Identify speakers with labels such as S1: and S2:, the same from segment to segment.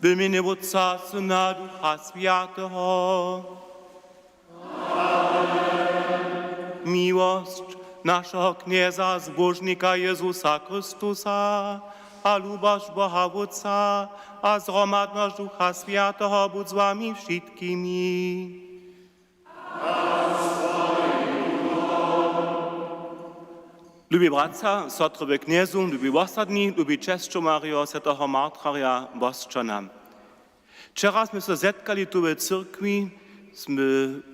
S1: W imieniu Otca, Syna, Ducha Świętego. Miłość naszego Knieza, zbożnika Jezusa Chrystusa, a lubość Boha Otca, a zgromadność Ducha Świętego budź z wami wszystkimi. Lubi bratca, sotrowe kniezu, lubi ostatni, lubi czeszczo Mario, Świętego Martraja, Boszczana. Wczoraj jsme se zetkali tu w cyrkwi, jsme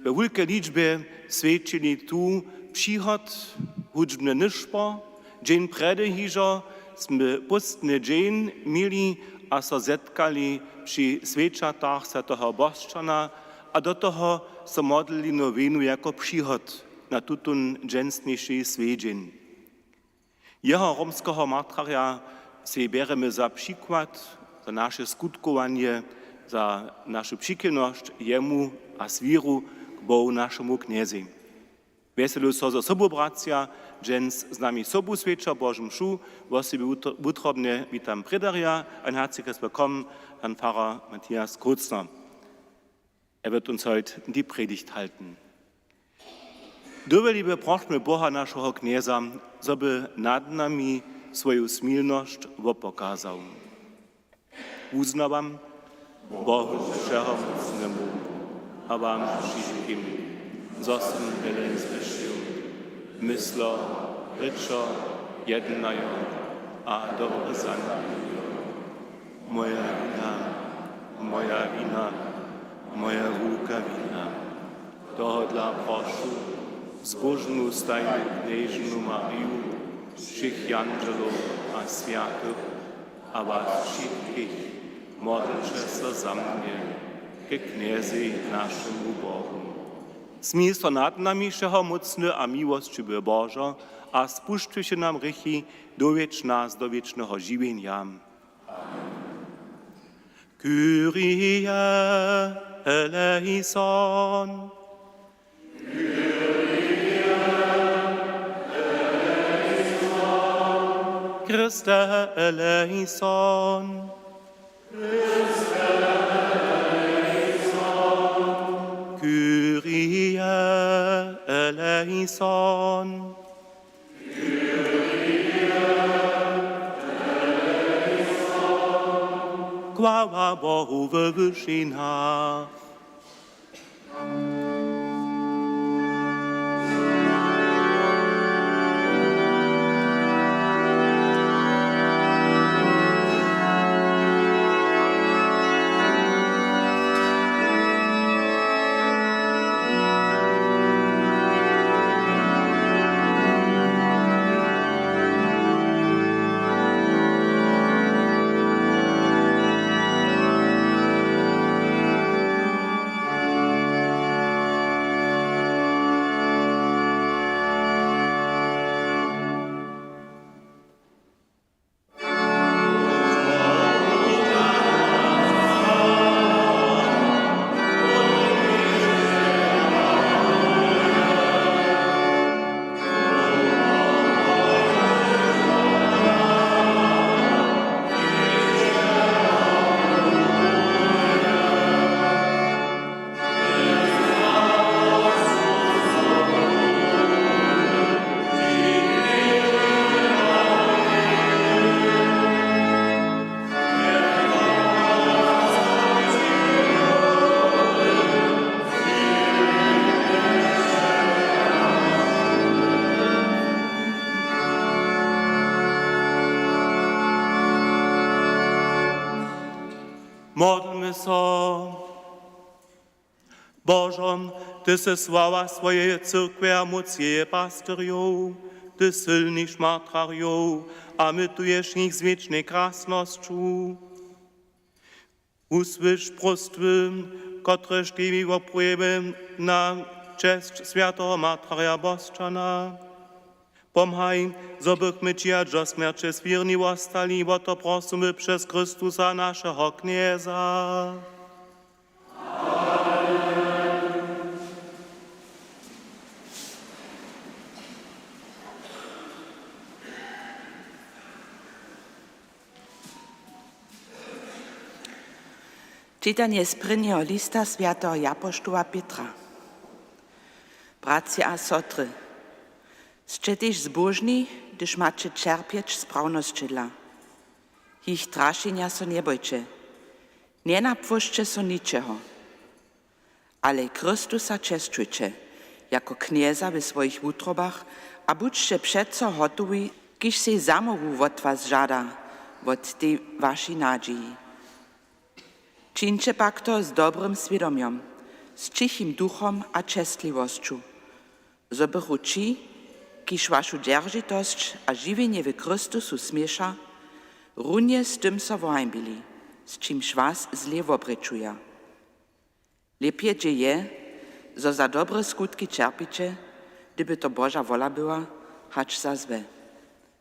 S1: w wielkiej liczbie świadczyli tu przychod hudźbny nyszpo, dzień predehiżo, jsme pustny dzień mieli, a se zetkali przy świeczatach Świętego Boszczana, a do toho se modlili nowinu jako przychod na tutun dżęsniejszy świędzień. Jeho romskiego martraja si bieremy za przykład, za nasze skutkowanie, za naszą przychylność jemu a swiru k Bohu naszemu kniezy. Weselu so za sobą bracia, dżens z nami sobu świecza Bożym mszu, wo sobie utrobnie witam Predaria, ein herzliches Willkommen, Herrn Pfarrer Matthias Kurzner. Wird uns heute die Predigt halten. Dobry, prośmy Boha naszego knieza, żeby nad nami swoją smilność pokazał. Uznawam Bohu wszechmocnemu, a wam wszystkim, zosem wiele zwyższył, myślo, ryczo, jednają, a dobre zanamią. Moja wina, moja ruka wina, toho dla prošu, zbožnú stajnú kniežnu Mariu, všich angelov a sviatých a vás všetkých, modlite sa za mne, ke kniezi našemu Bohu. Smísto nad nami všeho mocné a miłosčivé Božo a spušťujte nám hriechy dovieč nás do viečného živenia. Kyrie eleison. Christe eleison. Christe eleison. Kyrie eleison. Kyrie eleison. Chwała Bohu we wyżynach. Modlmy się. Bożo, Ty se sława swojej cyrkwi a moc jej pastorów, Ty silnisz martariów, a mytujesz ich z wiecznej krasnością. Usłysz prostwy, kotreż Ty opływy na cześć świętego martraja Boszczana. Pomhaj, zobychmy Ci, do śmierci swirni ostali, bo to prosimy przez Chrystusa naszego Knieza.
S2: Czytanie z prvního lista svätého Apoštola Petra. Bracia a sotry, ste tyž zbožní, když máte čerpieč správnosťidla. Ich trašenia so nebojte, nenapúšte so ničeho, ale Kristusa čestujte, jako knieza ve svojich útrobách a buďte přeco hotoví, když si zamovu od vás žádá, od tej vaší nádžií. Čiňte pak to s dobrým svědomím, s tichým duchom a čestливosťou. Zoberu ci, kiž vašu držitosť a živenie v Kristusu smieša, runie s tym so vojmbili, s čímž vás zle obrečuja. Lepje je, zo za dobre skutky čerpiče, gdyby to Boža wola była, hacz za złe.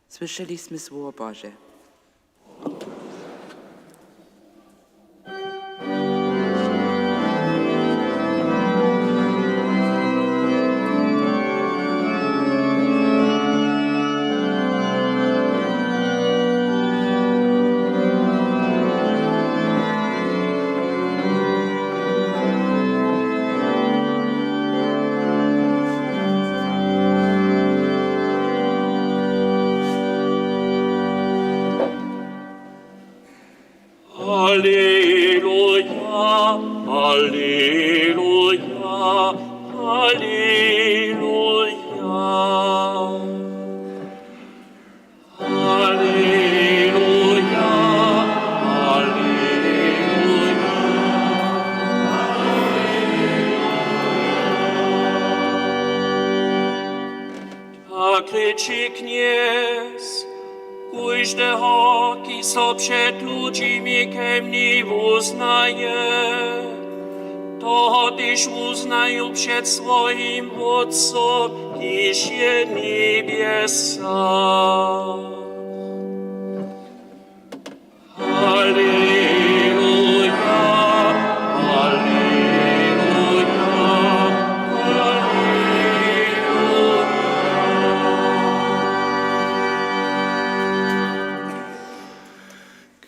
S2: Słyszeliśmy słowo Boże.
S3: Kriči kniez, kujždeho, ki so před ľudźmi kemni uznaje, toho tyž uznajú před svojím Otcom, kiž je niebesa.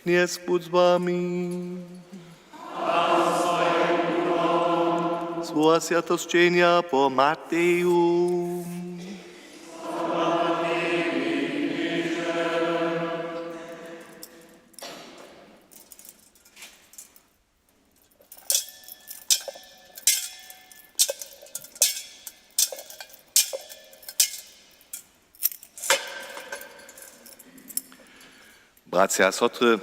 S4: Kniez buď s vami. Slova sviatosčenia po Mateju. Bracia a sotry,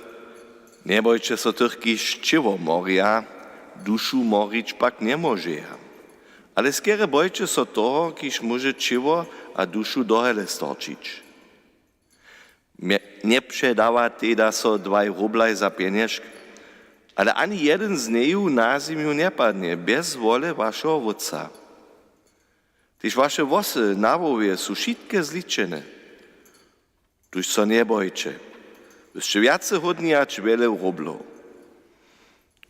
S4: nebojte so tych, kiž čivo moria, dušu morič pak nemôže. Ale skere bojte so toho, kiž môže čivo a dušu do hele storčiť. Nepředáva teda so 2 rublaj za peniažk, ale ani jeden z neju na zimiu nepadne, bez vole vašeho Otca. Tyž vaše vosy na vovie sú všetké zličené. Tuž so nebojte. Ešte viace hodniač veľa rublov.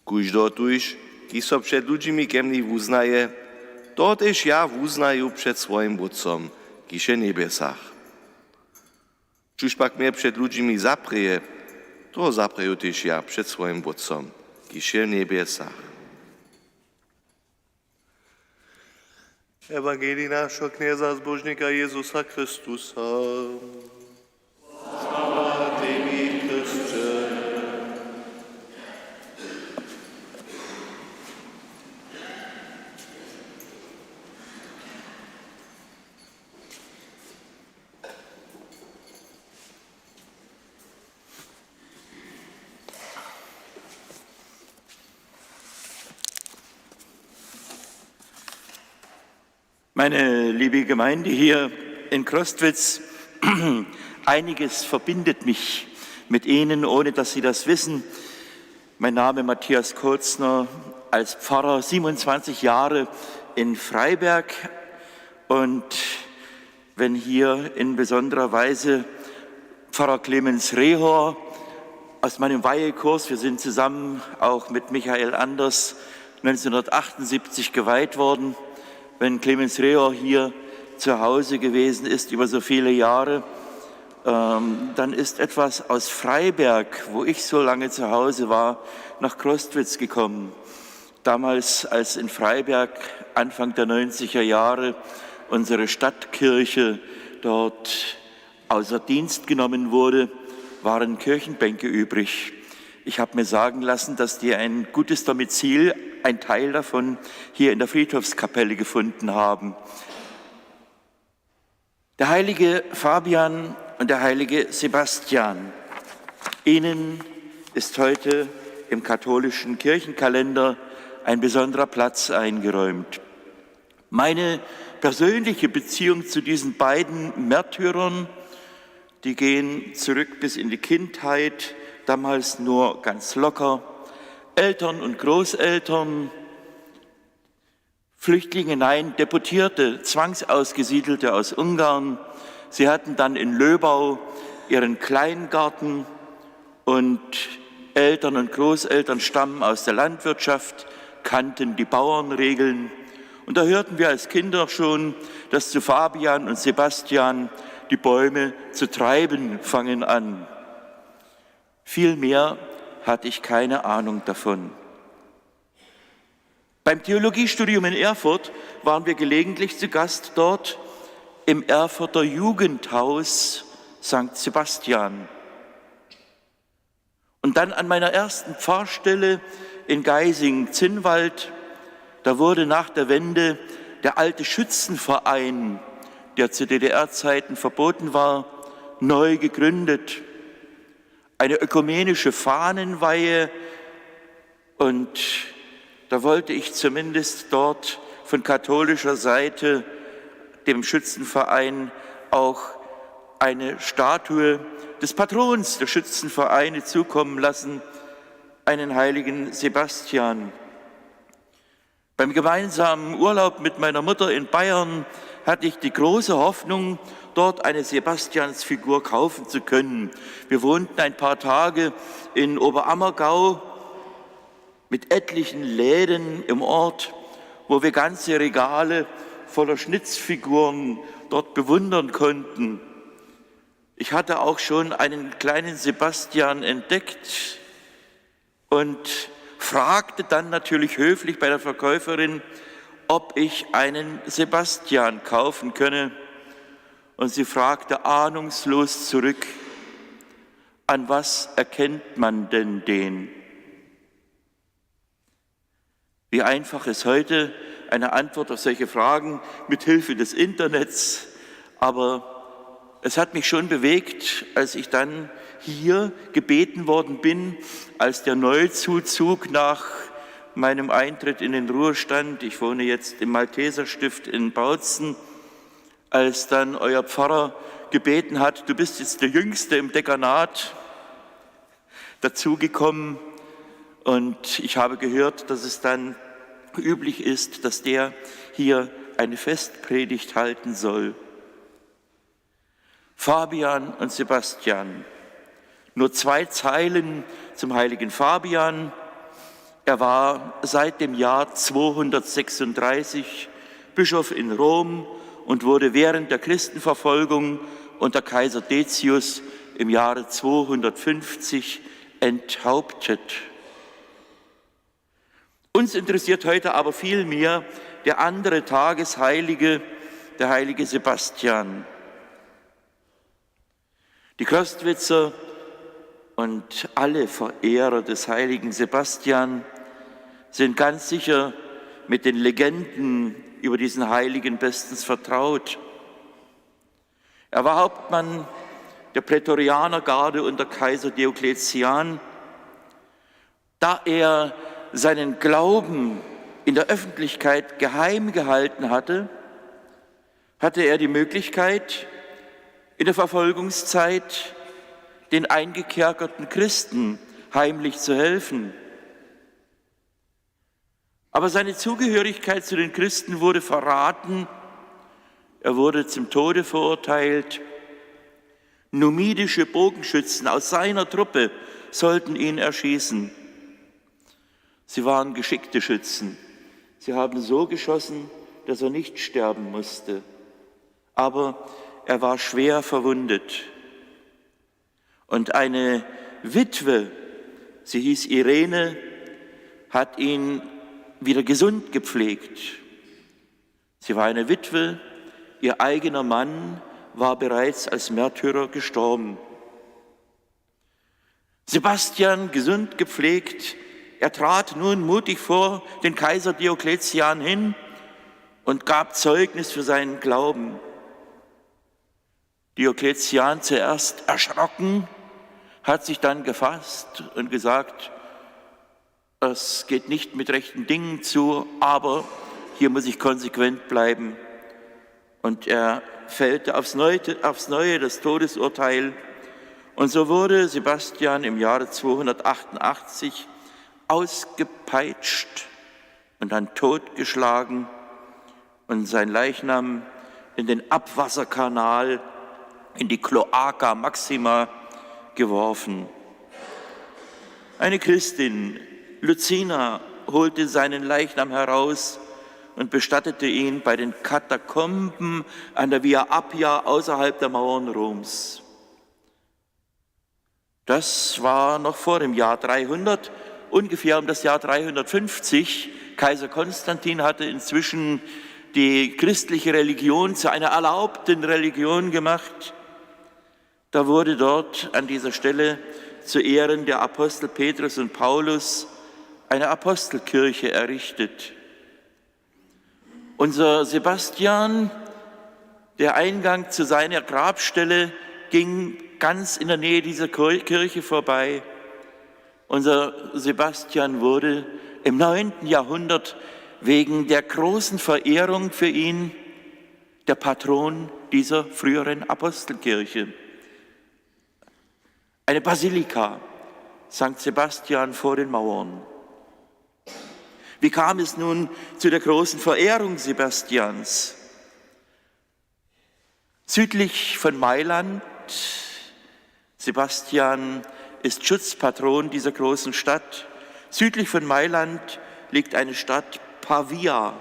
S4: Kujždo tuž, ki so před ľuďmi kemni uznaje, to tež ja uznaju před svojim Otcom, kiž je nebesách. Čuž pak mnie před ľuďmi zaprije, to zapreju tež ja před svojim Otcom, kiž je nebesách. Evangelii nášho knieza zbožníka Jezusa Kristusa.
S5: Meine liebe Gemeinde hier in Crostwitz, einiges verbindet mich mit Ihnen, ohne dass Sie das wissen. Mein Name Matthias Kolzner, als Pfarrer 27 Jahre in Freiberg, und wenn hier in besonderer Weise Pfarrer Clemens Rehor aus meinem Weihekurs, wir sind zusammen auch mit Michael Anders 1978 geweiht worden, wenn Clemens Rehor hier zu Hause gewesen ist über so viele Jahre dann ist etwas aus Freiberg, wo ich so lange zu Hause war, nach Crostwitz gekommen. Damals, als in Freiberg Anfang der 90er Jahre unsere Stadtkirche dort außer Dienst genommen wurde, waren Kirchenbänke übrig. Ich habe mir sagen lassen, dass die ein gutes Domizil, ein Teil davon, hier in der Friedhofskapelle gefunden haben. Der heilige Fabian und der heilige Sebastian, ihnen ist heute im katholischen Kirchenkalender ein besonderer Platz eingeräumt. Meine persönliche Beziehung zu diesen beiden Märtyrern, die gehen zurück bis in die Kindheit, damals nur ganz locker. Eltern und Großeltern, Flüchtlinge, nein, Deportierte, Zwangsausgesiedelte aus Ungarn. Sie hatten dann in Löbau ihren Kleingarten und Eltern und Großeltern stammen aus der Landwirtschaft, kannten die Bauernregeln. Und da hörten wir als Kinder schon, dass zu Fabian und Sebastian die Bäume zu treiben fangen an. Viel mehr hatte ich keine Ahnung davon. Beim Theologiestudium in Erfurt waren wir gelegentlich zu Gast dort im Erfurter Jugendhaus St. Sebastian. Und dann an meiner ersten Pfarrstelle in Geising-Zinnwald, da wurde nach der Wende der alte Schützenverein, der zu DDR-Zeiten verboten war, neu gegründet. Eine ökumenische Fahnenweihe, und da wollte ich zumindest dort von katholischer Seite dem Schützenverein auch eine Statue des Patrons der Schützenvereine zukommen lassen, einen heiligen Sebastian. Beim gemeinsamen Urlaub mit meiner Mutter in Bayern hatte ich die große Hoffnung, dort eine Sebastiansfigur kaufen zu können. Wir wohnten ein paar Tage in Oberammergau mit etlichen Läden im Ort, wo wir ganze Regale voller Schnitzfiguren dort bewundern konnten. Ich hatte auch schon einen kleinen Sebastian entdeckt und fragte dann natürlich höflich bei der Verkäuferin, ob ich einen Sebastian kaufen könne. Und sie fragte ahnungslos zurück, an was erkennt man denn den? Wie einfach ist heute eine Antwort auf solche Fragen mit Hilfe des Internets, aber es hat mich schon bewegt, als ich dann hier gebeten worden bin, als der Neuzuzug nach meinem Eintritt in den Ruhestand, ich wohne jetzt im Malteserstift in Bautzen, als dann euer Pfarrer gebeten hat, du bist jetzt der Jüngste im Dekanat dazugekommen, und ich habe gehört, dass es dann üblich ist, dass der hier eine Festpredigt halten soll. Fabian und Sebastian. Nur 2 Zeilen zum heiligen Fabian. Er war seit dem Jahr 236 Bischof in Rom und wurde während der Christenverfolgung unter Kaiser Decius im Jahre 250 enthauptet. Uns interessiert heute aber viel mehr der andere Tagesheilige, der heilige Sebastian. Die Crostwitzer und alle Verehrer des heiligen Sebastian sind ganz sicher mit den Legenden über diesen Heiligen bestens vertraut. Er war Hauptmann der Prätorianergarde unter Kaiser Diokletian. Da er seinen Glauben in der Öffentlichkeit geheim gehalten hatte, hatte er die Möglichkeit, in der Verfolgungszeit den eingekerkerten Christen heimlich zu helfen. Aber seine Zugehörigkeit zu den Christen wurde verraten. Er wurde zum Tode verurteilt. Numidische Bogenschützen aus seiner Truppe sollten ihn erschießen. Sie waren geschickte Schützen. Sie haben so geschossen, dass er nicht sterben musste. Aber er war schwer verwundet. Und eine Witwe, sie hieß Irene, hat ihn wieder gesund gepflegt. Sie war eine Witwe, ihr eigener Mann war bereits als Märtyrer gestorben. Sebastian, gesund gepflegt, er trat nun mutig vor den Kaiser Diokletian hin und gab Zeugnis für seinen Glauben. Diokletian, zuerst erschrocken, hat sich dann gefasst und gesagt, es geht nicht mit rechten Dingen zu, aber hier muss ich konsequent bleiben. Und er fällte aufs Neue das Todesurteil. Und so wurde Sebastian im Jahre 288 ausgepeitscht und dann totgeschlagen und sein Leichnam in den Abwasserkanal, in die Cloaca Maxima geworfen. Eine Christin, Lucina, holte seinen Leichnam heraus und bestattete ihn bei den Katakomben an der Via Appia außerhalb der Mauern Roms. Das war noch vor dem Jahr 300, ungefähr um das Jahr 350. Kaiser Konstantin hatte inzwischen die christliche Religion zu einer erlaubten Religion gemacht. Da wurde dort an dieser Stelle zu Ehren der Apostel Petrus und Paulus eine Apostelkirche errichtet. Unser Sebastian, der Eingang zu seiner Grabstelle ging ganz in der Nähe dieser Kirche vorbei. Unser Sebastian wurde im 9. Jahrhundert wegen der großen Verehrung für ihn der Patron dieser früheren Apostelkirche. Eine Basilika, St. Sebastian vor den Mauern. Wie kam es nun zu der großen Verehrung Sebastians? Südlich von Mailand, Sebastian ist Schutzpatron dieser großen Stadt. Südlich von Mailand liegt eine Stadt Pavia.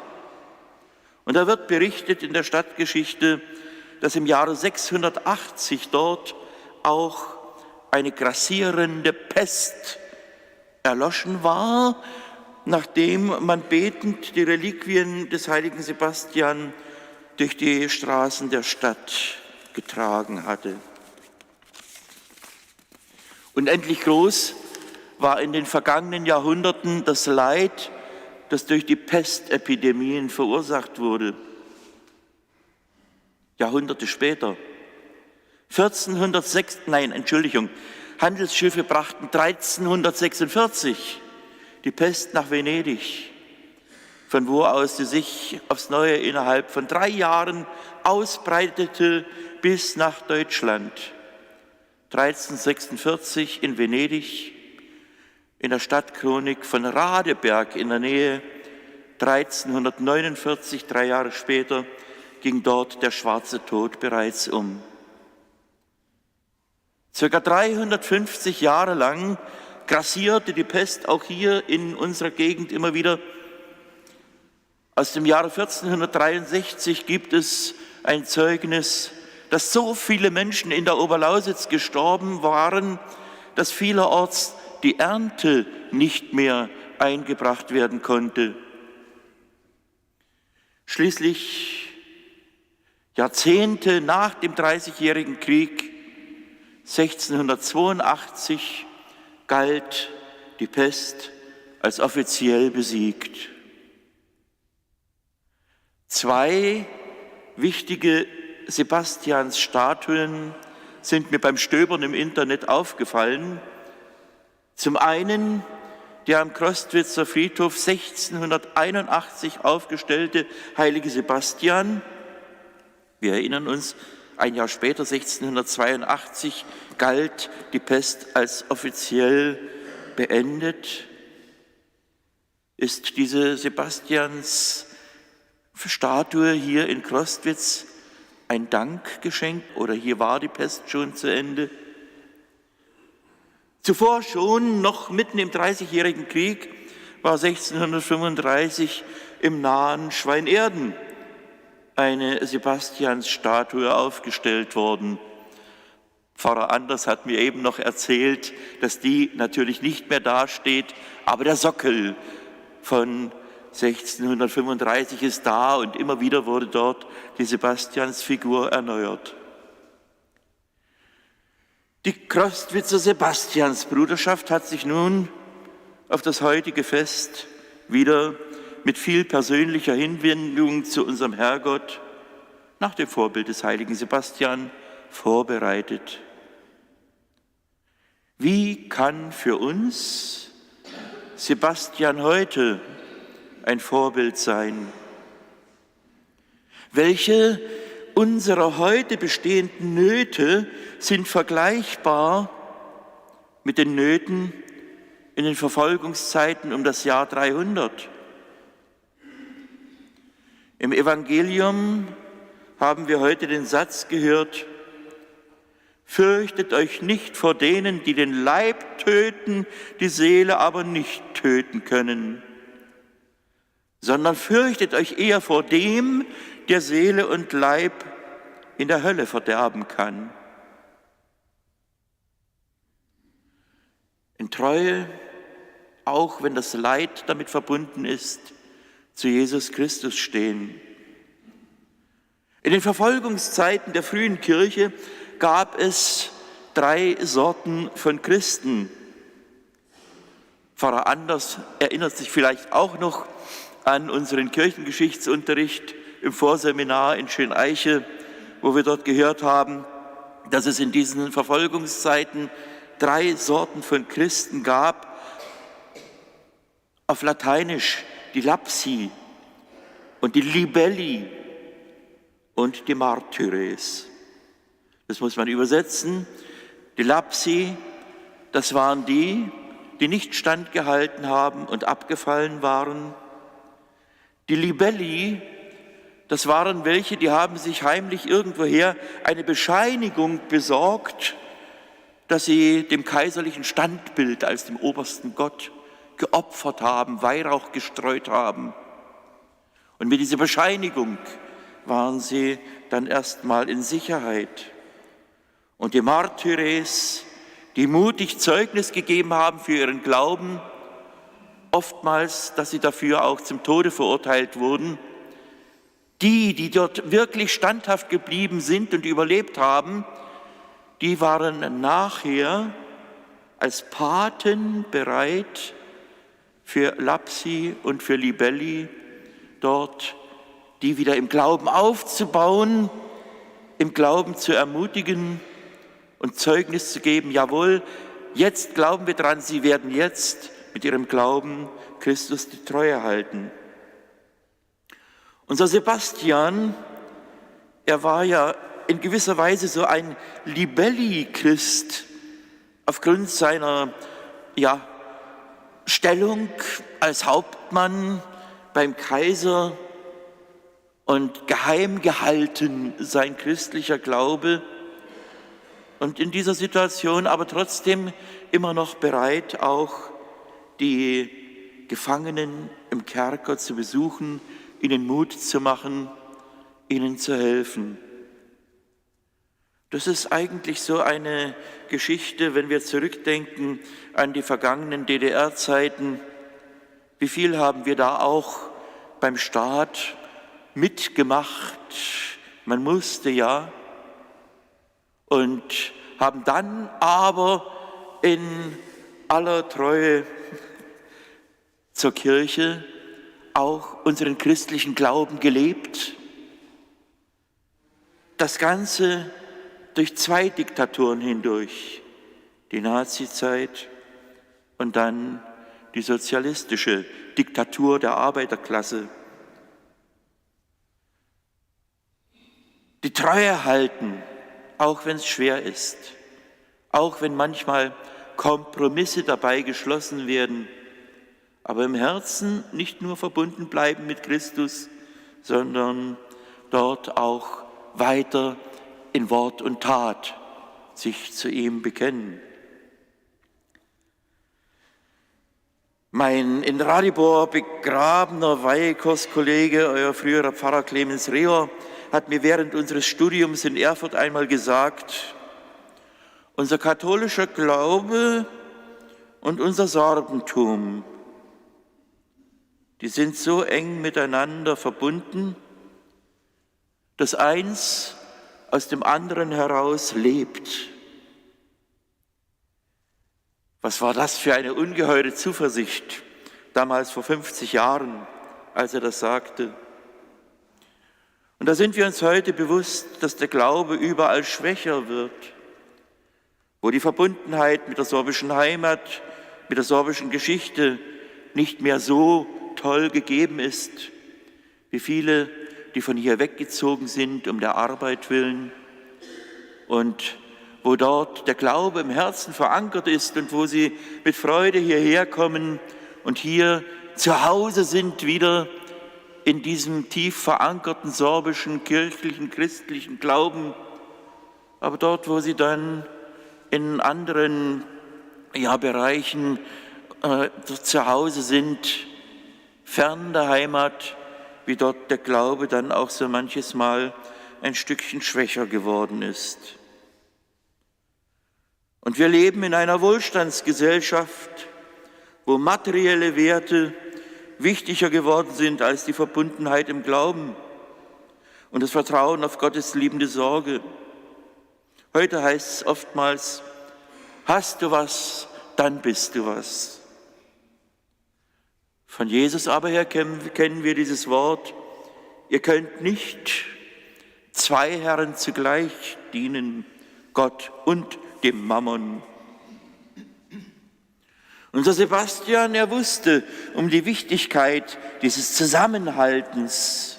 S5: Und da wird berichtet in der Stadtgeschichte, dass im Jahre 680 dort auch eine grassierende Pest erloschen war, nachdem man betend die Reliquien des heiligen Sebastian durch die Straßen der Stadt getragen hatte. Unendlich groß war in den vergangenen Jahrhunderten das Leid, das durch die Pestepidemien verursacht wurde. Jahrhunderte später. Handelsschiffe brachten 1346 die Pest nach Venedig, von wo aus sie sich aufs Neue innerhalb von 3 Jahren ausbreitete bis nach Deutschland. 1346 in Venedig, in der Stadtchronik von Radeberg in der Nähe, 1349, 3 Jahre später, ging dort der Schwarze Tod bereits um. Circa 350 Jahre lang grassierte die Pest auch hier in unserer Gegend immer wieder. Aus dem Jahre 1463 gibt es ein Zeugnis, dass so viele Menschen in der Oberlausitz gestorben waren, dass vielerorts die Ernte nicht mehr eingebracht werden konnte. Schließlich, Jahrzehnte nach dem Dreißigjährigen Krieg, 1682, galt die Pest als offiziell besiegt. 2 wichtige Sebastiansstatuen sind mir beim Stöbern im Internet aufgefallen. Zum einen der am Crostwitzer Friedhof 1681 aufgestellte heilige Sebastian. Wir erinnern uns, ein Jahr später, 1682, galt die Pest als offiziell beendet. Ist diese Sebastians-Statue hier in Crostwitz ein Dankgeschenk oder hier war die Pest schon zu Ende? Zuvor schon, noch mitten im Dreißigjährigen Krieg, war 1635 im nahen Pfarrer Anders hat mir eben noch erzählt, dass die natürlich nicht mehr dasteht, aber der Sockel von 1635 ist da und immer wieder wurde dort die Sebastiansfigur erneuert. Die Crostwitzer Sebastiansbruderschaft hat sich nun auf das heutige Fest wieder mit viel persönlicher Hinwendung zu unserem Herrgott nach dem Vorbild des heiligen Sebastian vorbereitet. Wie kann für uns Sebastian heute ein Vorbild sein? Welche unserer heute bestehenden Nöte sind vergleichbar mit den Nöten in den Verfolgungszeiten um das Jahr 300? Im Evangelium haben wir heute den Satz gehört: Fürchtet euch nicht vor denen, die den Leib töten, die Seele aber nicht töten können, sondern fürchtet euch eher vor dem, der Seele und Leib in der Hölle verderben kann. In Treue, auch wenn das Leid damit verbunden ist, zu Jesus Christus stehen. In den Verfolgungszeiten der frühen Kirche gab es 3 Sorten von Christen. Pfarrer Anders erinnert sich vielleicht auch noch an unseren Kirchengeschichtsunterricht im Vorseminar in Schöneiche, wo wir dort gehört haben, dass es in diesen Verfolgungszeiten 3 Sorten von Christen gab. Auf Lateinisch die Lapsi und die Libelli und die Martyres. Das muss man übersetzen. Die Lapsi, das waren die, die nicht standgehalten haben und abgefallen waren. Die Libelli, das waren welche, die haben sich heimlich irgendwoher eine Bescheinigung besorgt, dass sie dem kaiserlichen Standbild als dem obersten Gott geopfert haben, Weihrauch gestreut haben. Und mit dieser Bescheinigung waren sie dann erstmal in Sicherheit. Und die Martyres, die mutig Zeugnis gegeben haben für ihren Glauben, oftmals, dass sie dafür auch zum Tode verurteilt wurden, die dort wirklich standhaft geblieben sind und überlebt haben, die waren nachher als Paten bereit, für Lapsi und für Libelli dort die wieder im Glauben aufzubauen, im Glauben zu ermutigen und Zeugnis zu geben, jawohl, jetzt glauben wir dran, sie werden jetzt mit ihrem Glauben Christus die Treue halten. Unser Sebastian, er war ja in gewisser Weise so ein Libelli-Christ aufgrund seiner Stellung als Hauptmann beim Kaiser und geheim gehalten sein christlicher Glaube und in dieser Situation aber trotzdem immer noch bereit, auch die Gefangenen im Kerker zu besuchen, ihnen Mut zu machen, ihnen zu helfen. Das ist eigentlich so eine Geschichte, wenn wir zurückdenken an die vergangenen DDR-Zeiten. Wie viel haben wir da auch beim Staat mitgemacht? Man musste ja. Und haben dann aber in aller Treue zur Kirche auch unseren christlichen Glauben gelebt. Das Ganze durch 2 Diktaturen hindurch, die Nazizeit und dann die sozialistische Diktatur der Arbeiterklasse. Die Treue halten, auch wenn es schwer ist, auch wenn manchmal Kompromisse dabei geschlossen werden, aber im Herzen nicht nur verbunden bleiben mit Christus, sondern dort auch weiter in Wort und Tat sich zu ihm bekennen. Mein in Radibor begrabener Weihekursskollege, euer früherer Pfarrer Clemens Reher, hat mir während unseres Studiums in Erfurt einmal gesagt: Unser katholischer Glaube und unser Sorgentum, die sind so eng miteinander verbunden, dass eins aus dem anderen heraus lebt. Was war das für eine ungeheure Zuversicht damals vor 50 Jahren, als er das sagte? Und da sind wir uns heute bewusst, dass der Glaube überall schwächer wird, wo die Verbundenheit mit der sorbischen Heimat, mit der sorbischen Geschichte nicht mehr so toll gegeben ist, wie viele, die von hier weggezogen sind, um der Arbeit willen, und wo dort der Glaube im Herzen verankert ist und wo sie mit Freude hierher kommen und hier zu Hause sind wieder in diesem tief verankerten sorbischen, kirchlichen, christlichen Glauben, aber dort, wo sie dann in anderen Bereichen zu Hause sind, fern der Heimat, wie dort der Glaube dann auch so manches Mal ein Stückchen schwächer geworden ist. Und wir leben in einer Wohlstandsgesellschaft, wo materielle Werte wichtiger geworden sind als die Verbundenheit im Glauben und das Vertrauen auf Gottes liebende Sorge. Heute heißt es oftmals, hast du was, dann bist du was. Von Jesus aber her kennen wir dieses Wort, ihr könnt nicht zwei Herren zugleich dienen, Gott und dem Mammon. Unser Sebastian, er wusste um die Wichtigkeit dieses Zusammenhaltens.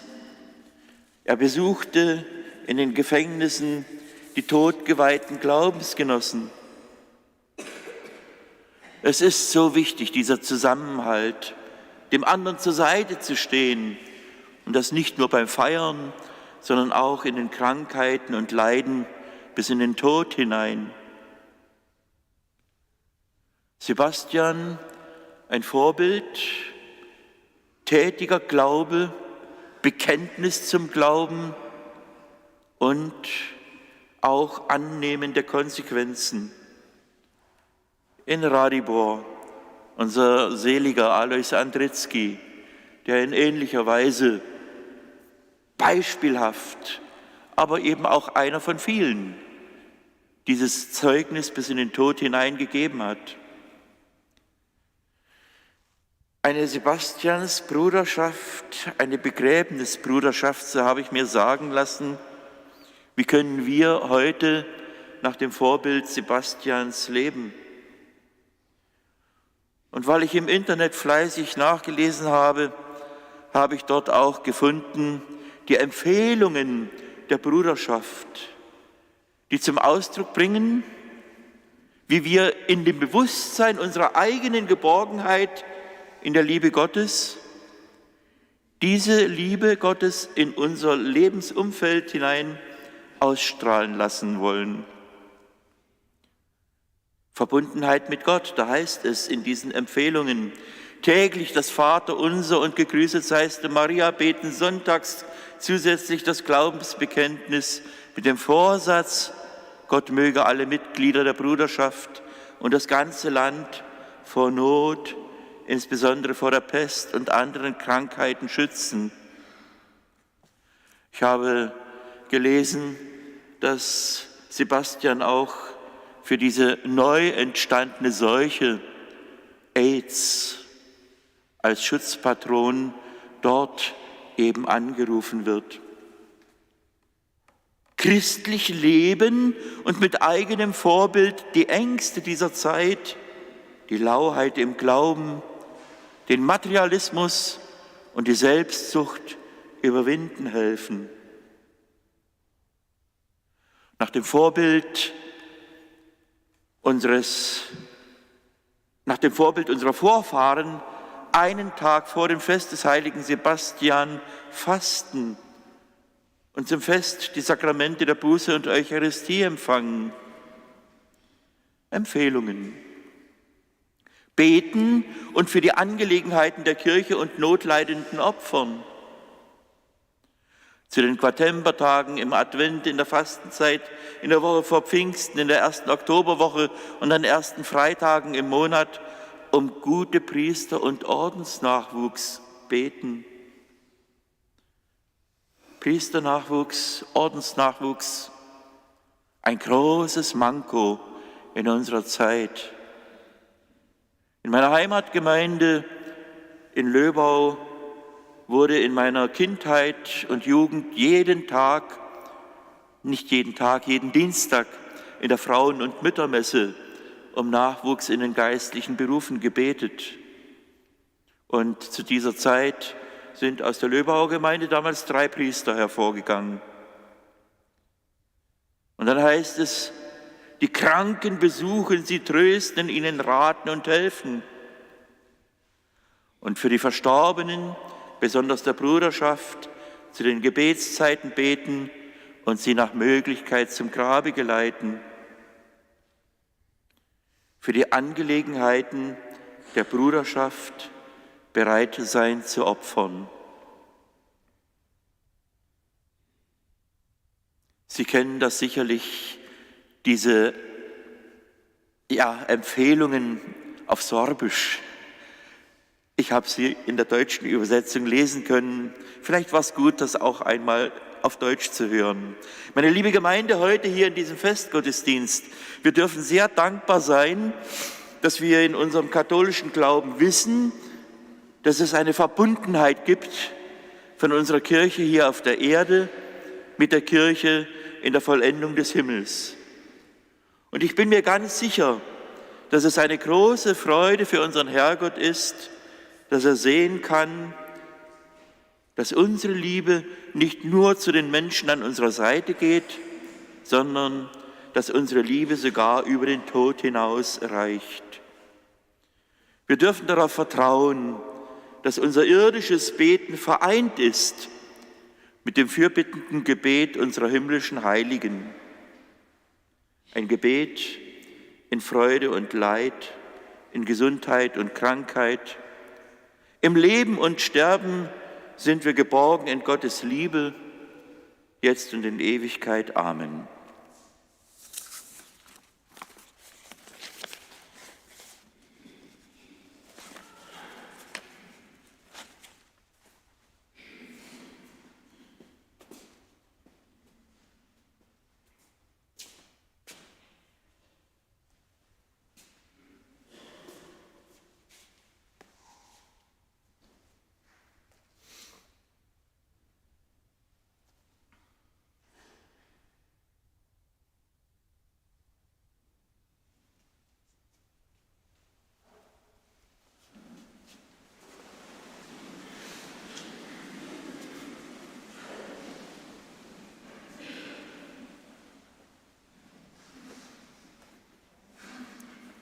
S5: Er besuchte in den Gefängnissen die todgeweihten Glaubensgenossen. Es ist so wichtig, dieser Zusammenhalt, dem anderen zur Seite zu stehen und das nicht nur beim Feiern, sondern auch in den Krankheiten und Leiden bis in den Tod hinein. Sebastian, ein Vorbild, tätiger Glaube, Bekenntnis zum Glauben und auch Annehmen der Konsequenzen. In Radibor, unser seliger Alois Andritzky, der in ähnlicher Weise beispielhaft, aber eben auch einer von vielen, dieses Zeugnis bis in den Tod hineingegeben hat. Eine Sebastiansbruderschaft, eine Begräbnisbruderschaft, so habe ich mir sagen lassen. Wie können wir heute nach dem Vorbild Sebastians leben? Und weil ich im Internet fleißig nachgelesen habe, habe ich dort auch gefunden die Empfehlungen der Bruderschaft, die zum Ausdruck bringen, wie wir in dem Bewusstsein unserer eigenen Geborgenheit in der Liebe Gottes, diese Liebe Gottes in unser Lebensumfeld hinein ausstrahlen lassen wollen. Verbundenheit mit Gott, da heißt es in diesen Empfehlungen, täglich das Vaterunser und gegrüßet seist du Maria, beten sonntags zusätzlich das Glaubensbekenntnis mit dem Vorsatz, Gott möge alle Mitglieder der Bruderschaft und das ganze Land vor Not, insbesondere vor der Pest und anderen Krankheiten schützen. Ich habe gelesen, dass Sebastian auch für diese neu entstandene Seuche AIDS als Schutzpatron dort eben angerufen wird. Christlich leben und mit eigenem Vorbild die Ängste dieser Zeit, die Lauheit im Glauben, den Materialismus und die Selbstsucht überwinden helfen. Nach dem Vorbild unserer Vorfahren einen Tag vor dem Fest des heiligen Sebastian fasten und zum Fest die Sakramente der Buße und Eucharistie empfangen. Empfehlungen. Beten und für die Angelegenheiten der Kirche und notleidenden opfern. Zu den Quartempertagen im Advent, in der Fastenzeit, in der Woche vor Pfingsten, in der ersten Oktoberwoche und an ersten Freitagen im Monat um gute Priester und Ordensnachwuchs beten. Priesternachwuchs, Ordensnachwuchs, ein großes Manko in unserer Zeit. In meiner Heimatgemeinde in Löbau wurde in meiner Kindheit und Jugend jeden Dienstag in der Frauen- und Müttermesse um Nachwuchs in den geistlichen Berufen gebetet. Und zu dieser Zeit sind aus der Löbauer Gemeinde damals 3 Priester hervorgegangen. Und dann heißt es, die Kranken besuchen, sie trösten, ihnen raten und helfen. Und für die Verstorbenen, besonders der Bruderschaft, zu den Gebetszeiten beten und sie nach Möglichkeit zum Grabe geleiten. Für die Angelegenheiten der Bruderschaft bereit sein zu opfern. Sie kennen das sicherlich, diese Empfehlungen auf Sorbisch. Ich habe sie in der deutschen Übersetzung lesen können. Vielleicht war es gut, das auch einmal auf Deutsch zu hören. Meine liebe Gemeinde, heute hier in diesem Festgottesdienst, wir dürfen sehr dankbar sein, dass wir in unserem katholischen Glauben wissen, dass es eine Verbundenheit gibt von unserer Kirche hier auf der Erde mit der Kirche in der Vollendung des Himmels. Und ich bin mir ganz sicher, dass es eine große Freude für unseren Herrgott ist, dass er sehen kann, dass unsere Liebe nicht nur zu den Menschen an unserer Seite geht, sondern dass unsere Liebe sogar über den Tod hinaus reicht. Wir dürfen darauf vertrauen, dass unser irdisches Beten vereint ist mit dem fürbittenden Gebet unserer himmlischen Heiligen. Ein Gebet in Freude und Leid, in Gesundheit und Krankheit. Im Leben und Sterben sind wir geborgen in Gottes Liebe, jetzt und in Ewigkeit. Amen.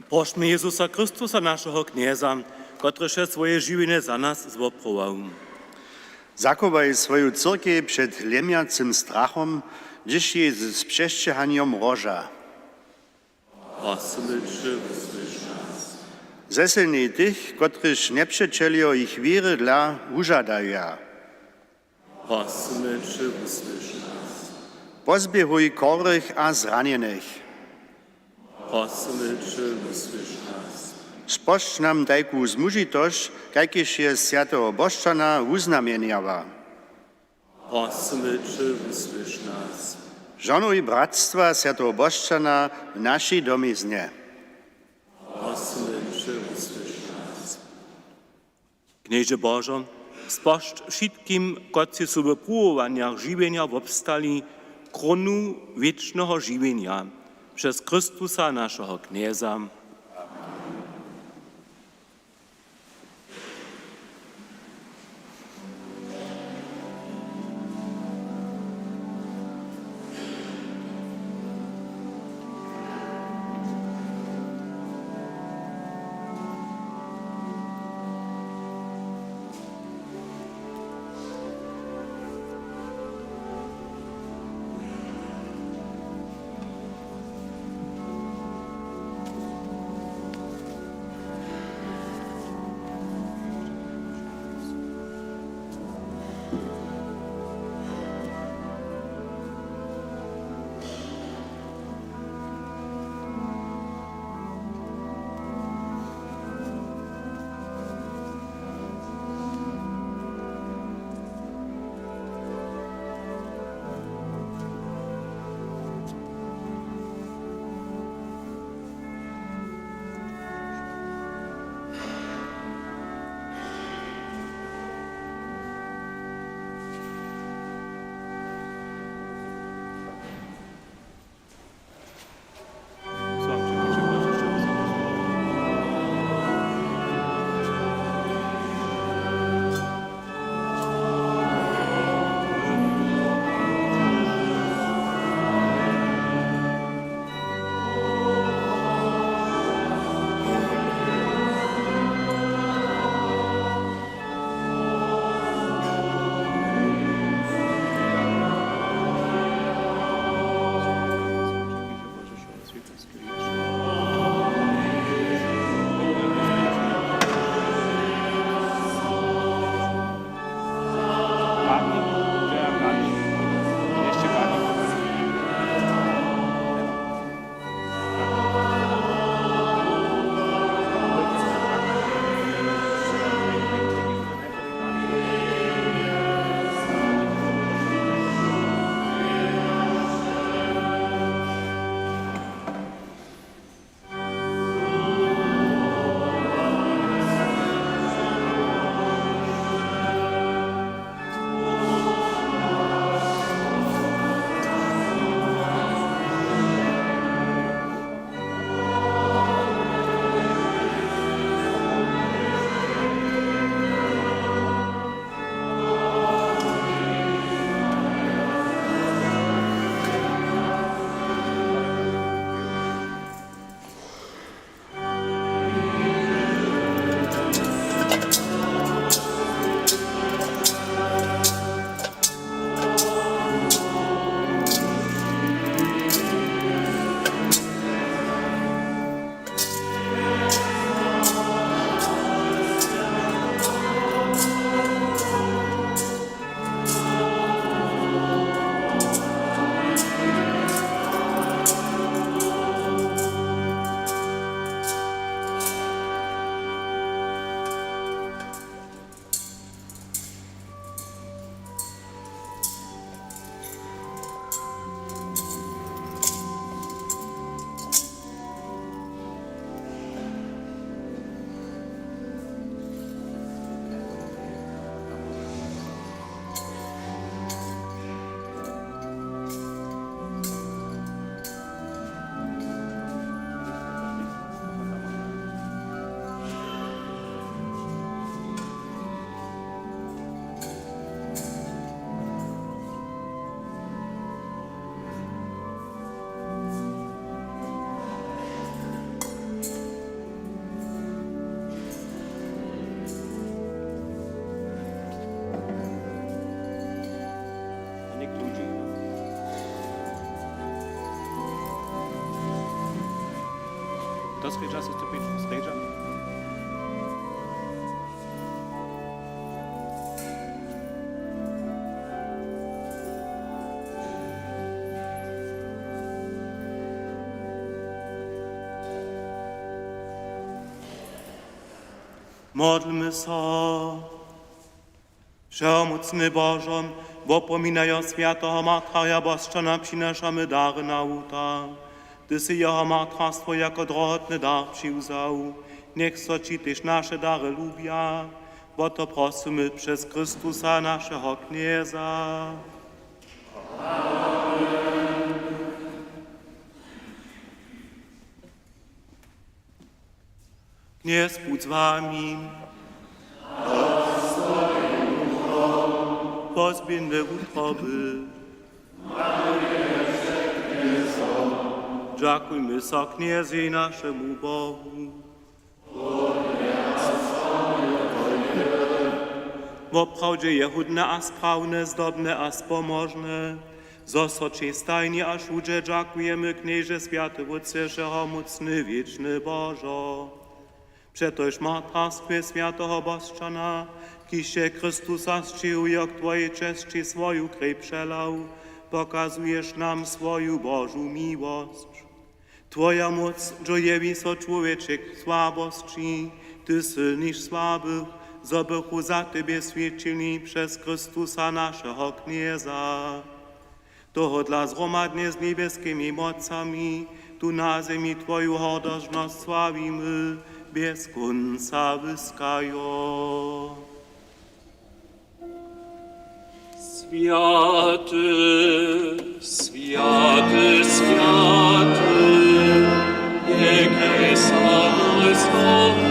S1: Prośmy Jezusa Chrystusa, naszego knieza, który swoje żywienie za nas zwoprował.
S6: Zakowaj swoją córkę przed lemiacym strachom, gdyż jej z przestrzechaniem roża.
S1: Prosimy Cię, wysłysz nas.
S6: Zesilnij tych, których neprzeczelio ich wiry dla użadaja.
S1: Prosimy Cię, wysłysz nas.
S6: Pozbiehuj chorych a zranienych.
S1: Prosimy Cię, wysłysz nas.
S6: Spošť nam tajku zmužitość, kajkiž je świętego Bożczana uznamieniała.
S1: Prosimy Cię, wysłysz nas.
S6: Żonuj bractwa świętego Bożczana w naszej domiznie.
S1: Prosimy Cię, wysłysz nas. Knieże Bożo, spošť všetkým, ktorí sú v prúvaniach živenia obstali, kronu wiecznego żywienia przez Chrystusa, naszego knieza. To sređa se stupić, sređa. Modlmy se. Všemocny Bożom, bo pominają świętego Matka Bożczana przynoszamy dary na ołtarz. Ty si jeho martwarstwo jako drogotny dar przyłzał. Niech so ci też nasze dary lubia, bo to prosimy przez Chrystusa naszego Knieza. Kniez budź z wami. Pozbinde utroby. Dziękujmy za Kniezie naszemu Bogu. Bo prawdzie jehudne a sprawne, zdobne a spomożne, zosocie stajnie a szudzie dziękujemy Knieże Święty Wódcego, mocny, wieczny Bożo. Przetoż martwarstwie Świętego Bożczana, kiście Chrystusa zczył, jak Twoje cześci swoją krew przelał, pokazujesz nam swoją Bożą miłość. Twoja moc dzieje so człowieczek słabości, Ty silnisz słabych, zobychu za Tebie świadczyli przez Chrystusa naszego Knieza. Toho dla zgromadnie z niebieskimi mocami, tu na ziemi Twoją hordożność sławimy, bez końca wyskają.
S3: Święty, święty, święty, niech samo znowu.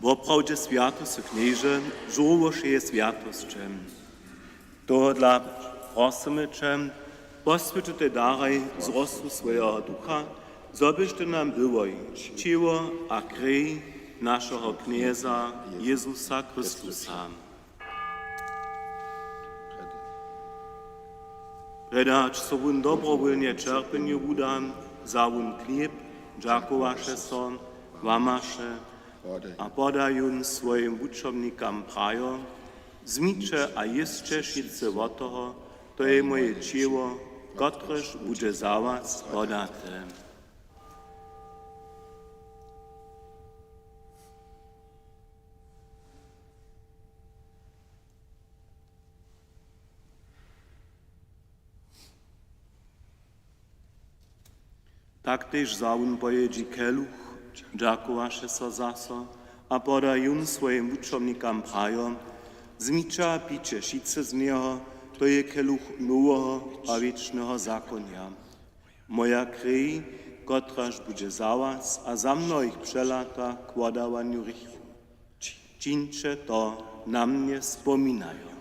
S1: Woprawdzie świętość Knieże, żołosze je świętościem. To dla prosimy Cię, poswyty Ty daraj z rostu swojego ducha, zobyś Ty nam było ciło a krew naszego Knieza Jezusa Chrystusa. Predać sobą dobrowolnie czerpeniu udam, za wun chleb, dziękowasze son, łamasze, a podają swoim uczownikom prajo, zmicze a jeszcze šice od toho, to je moje ciało, kotreż będzie za was podate. Tak też zaun pojedzi keluch, dziękowaše so zaso, a podają swoim uczownikom prajo, zmicza picie šice z niego, to je keluch nowego a wiecznego zakonia. Moja krew, kotraż będzie za was, a za mnoich przelata k wodawaniu rychu. Czyńcie to na mnie wspominają.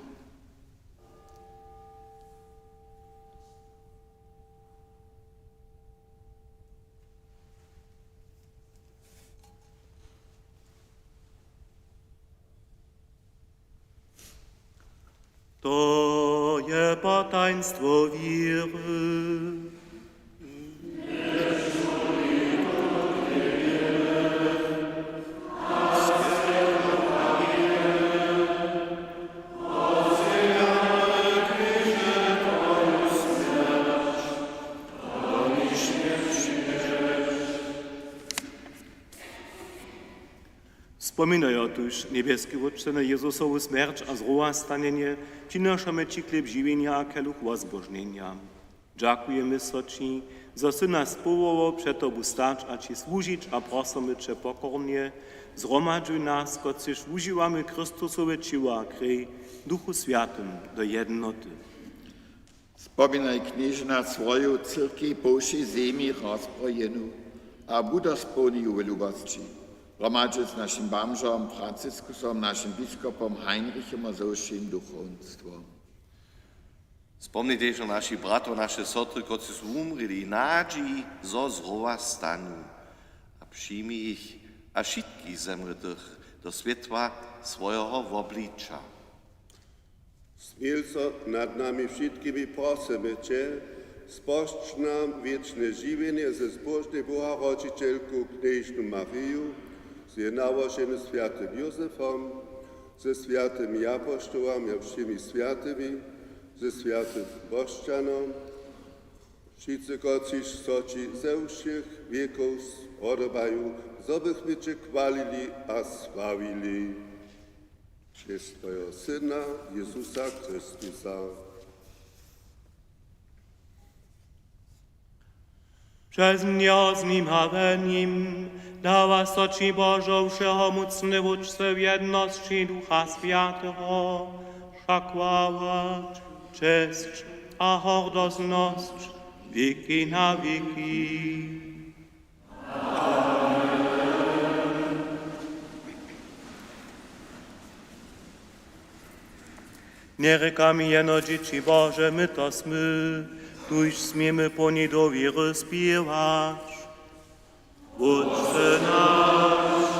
S1: To je potaństwo wiry. Wspominają tuż niebieski Wódce na Jezusową śmierć a zrówastanienie, przynoszamy Ci chleb żywienia a keluch wozbożnienia. Dziękujemy so Ci zo sy nas powołał przed Tobu stać, a Ci służyć, a prosimy Cię pokornie, zgromadzuj nas, kociż używamy Chrystusowe ciała a krwi, Duchu Świętym do jednoty.
S7: Spominaj kniežna svoju církvi Boží zemi rozbrojenu a buda spolni uveľubasči. Romadže s našim bamžom Franciskusom, našim biskupom Heinrichom a zovším duchovstvom.
S4: Spomnite, že naši bratov, naše sotry, koci sú umreli, nádži zo zrova stanu. A přijmi ich a všetkých zemretých do svetla svojho obliča.
S8: Smiel so nad nami všetkými prosimy Cię, spošť nám wieczne žiwienie ze zbožnej Boharočiteľku kniežnu Mariu, z jej nałoženym świętym Józefom, ze świętym apostołami a všemi świętymi, ze świętym Boščanom, wszyscy kociż soci ze všech wieków podobajú, zobychmy Cię chwalili a sławili. Przez Twojego Syna, Jezusa Chrystusa.
S1: Przez mnie z nim a we nim dała soci Bożą wszechomocny wódce w jedności Ducha Świętego, chwała, cześć a hordozność wieki na wieki. Nie rekami jeno dzieci Boże, my to smy, tuż smiemy po niej do wiery śpiewać. Wódce nasz,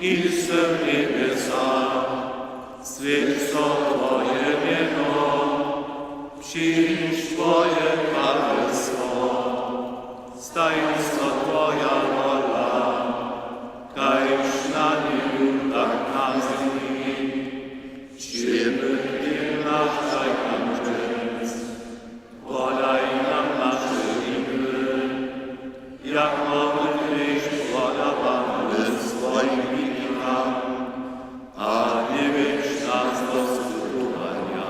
S1: idź w niebiesa, świeć co Twoje mieno, przyjdź Twoje królestwo, staj co Twoja wola, kajż na niebie, tak na ziemi. Przyjmy nasz Ojciec, podaj nam nasze winy, jak mamy gdzieś podawamy swoim winnikam, a nie wiedz nas do skrutowania,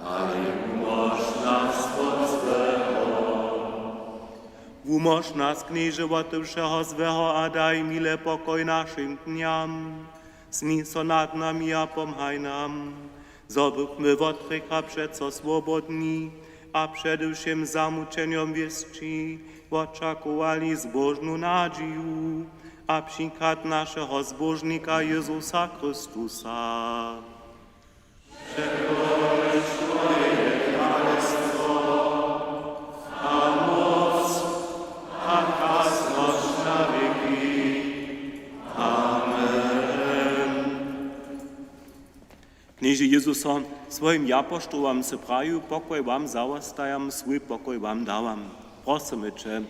S1: ale umoż nas od złego. Umoż nas, knieże, od wszeho złego, a daj mile pokoj naszym dniam. Smij so nad nami a pomhaj nam, zobychmy w otrycha przeco swobodni, a przedewším zamučeniem wieszczy oczekowali zbożną nadzieję, a przykład naszego zbożnika Jezusa Chrystusa. Przekończ Twoje królestwo, a moc, a kasność na wieki. Knieže Jezusom, svojim apoštolom se praju, pokoj vam zavostajam, svoj pokoj vam davam. Prosimy Cię,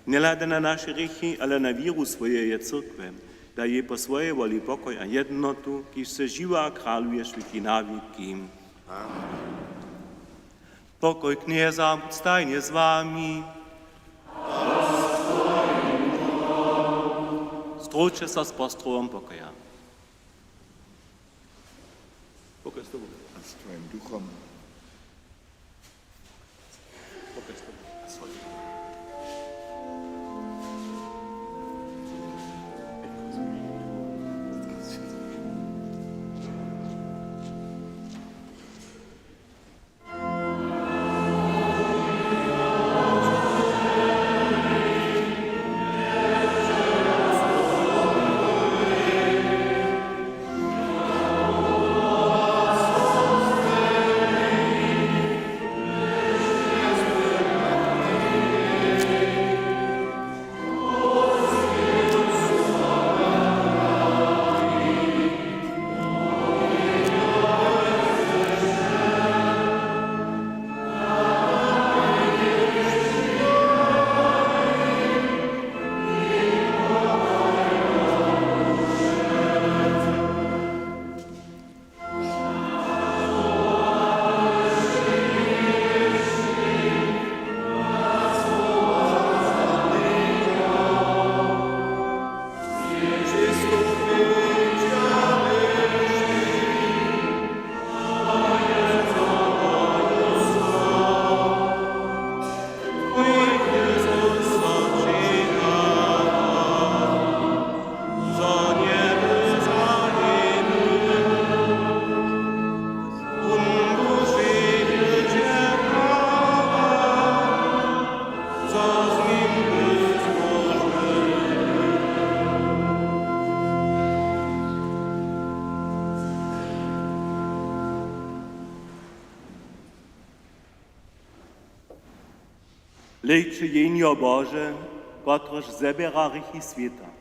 S1: nie lada na naše hriechy, ale na víru swojej cyrkve, da je po swojej woli pokoj a jednotu, kiž se živa a králuješ věky na věky. Pokoj knieza, stajnie z wami. Stročte sa s postrojom pokoja. Pokoj s tobou.
S7: A s tvojim duchom.
S1: Pokoj s tobou. A s tvojim. Liczy jenio Boże, kotryż zebera rychi świata.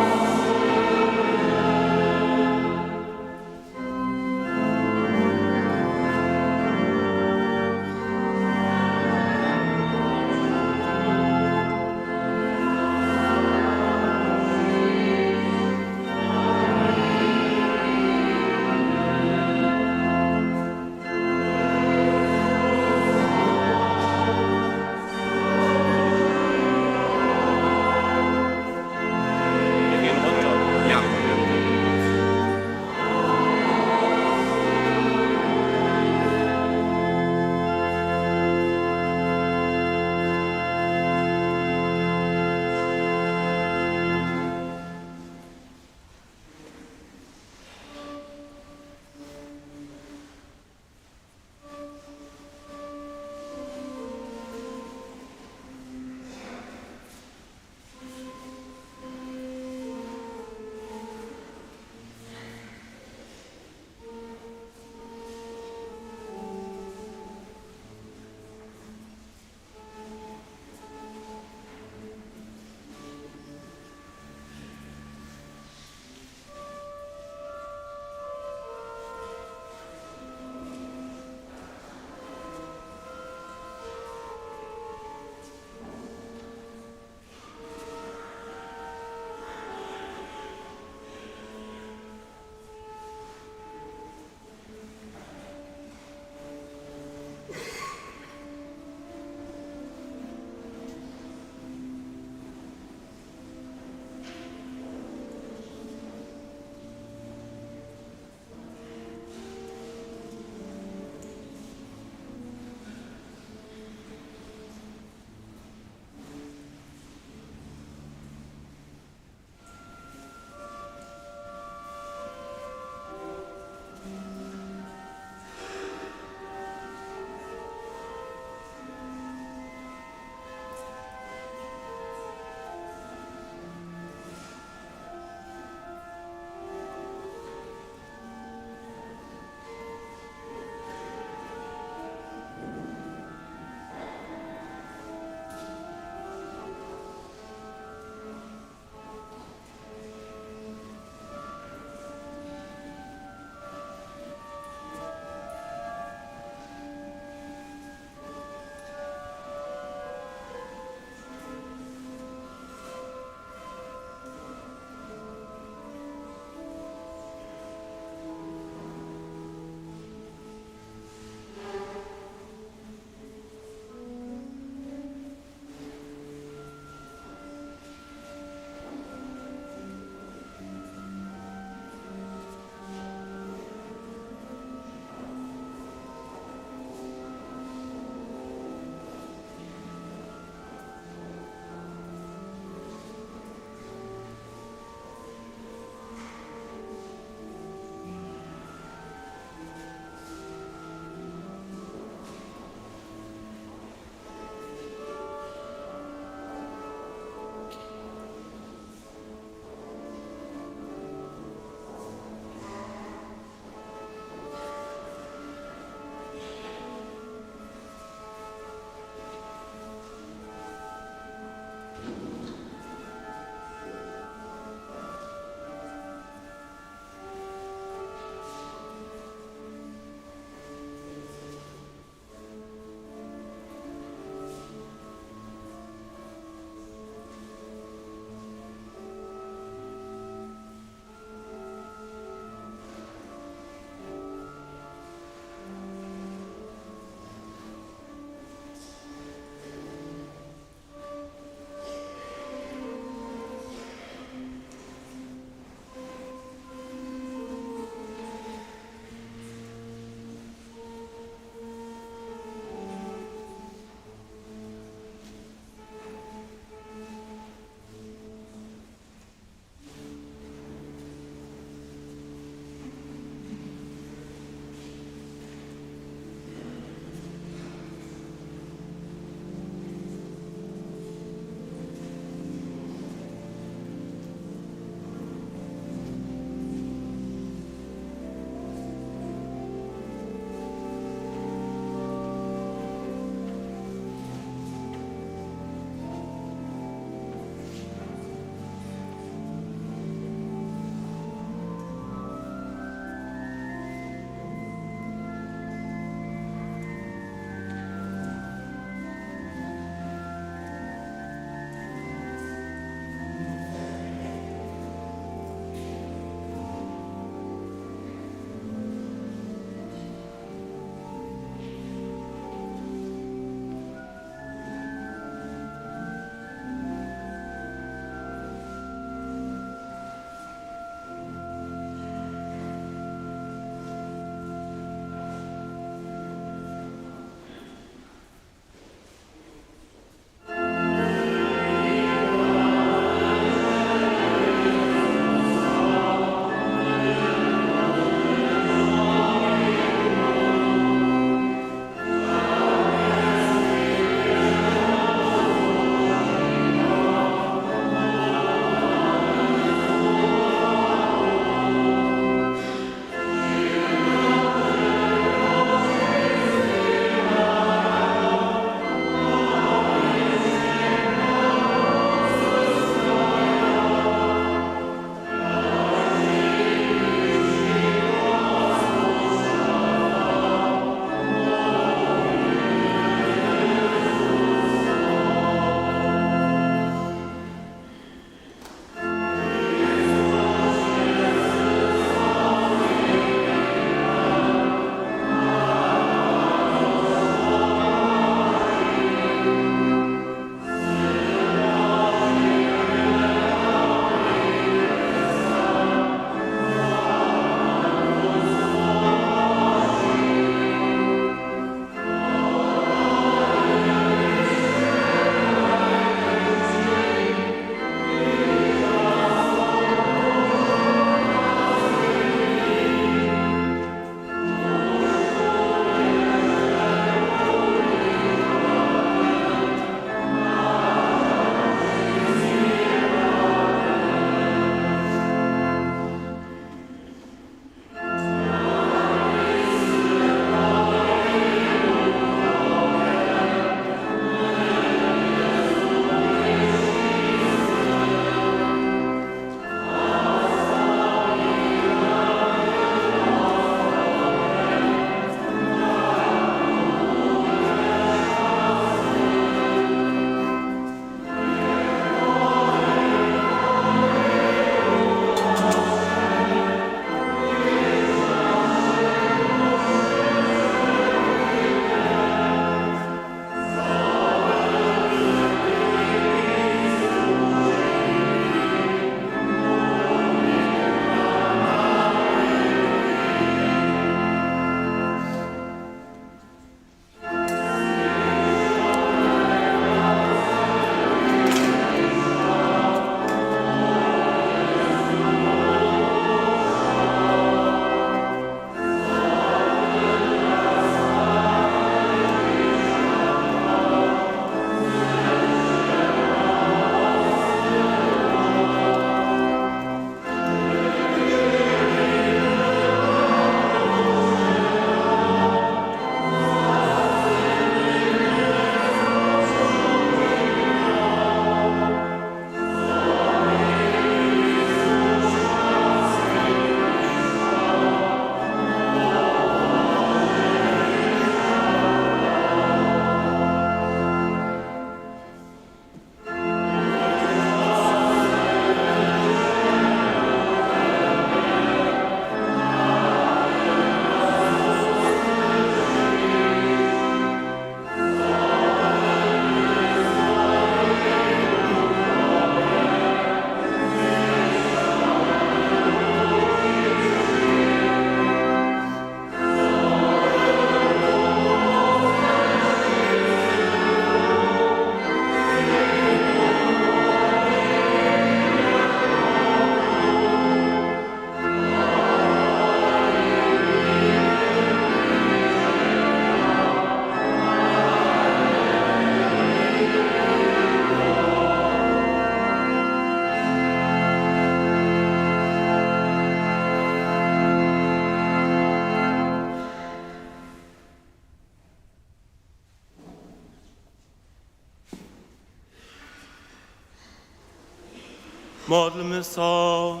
S1: Modlmy so.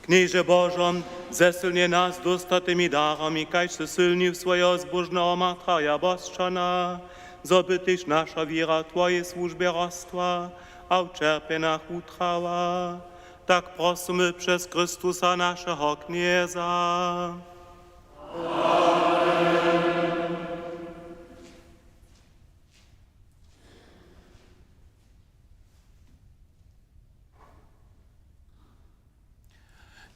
S1: Knieże Bożom, zesilnie nas dostatymi darami, kajś se silni w swojego zbożnego Matraja Bożczana, zoby tyś nasza wiera Twojej służbie rostła, a w czerpieniach utrała. Tak prosimy przez Chrystusa naszego Knieza.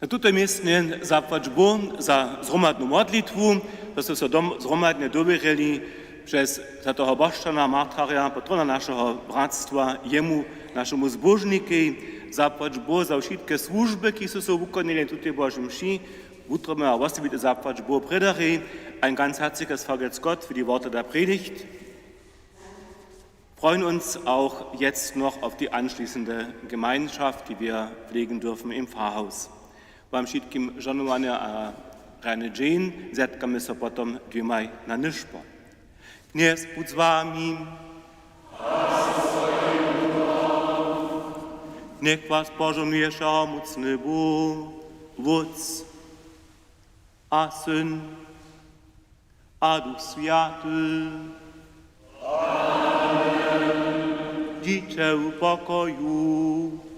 S1: Na tutaj miejsce zapłać Bóg za zhromadną modlitwu, że się zhromadnie dobierali przez tego Bożczana Martraja, patrona naszego bractwa, jemu, naszemu zbożniki, zapłać Bóg za wszystkie służby, które są wykonali tutaj Bożym mši. Jutro my auch wieder zapłać Bóg predari. Ein ganz herzliches Vergelt's Gott für die Worte der Predigt. Freuen uns auch jetzt noch auf die anschließende Gemeinschaft, die wir pflegen dürfen im Pfarrhaus. Beim všetkým žanovania a rane džen, zetkamy sa potom dvěmaj na nižpo. Kněz, buď s vámi. Nech vás požehnuje všemohoucí Bůh, Otec a Syn a Duch Svatý. Amen. Díče u pokoju.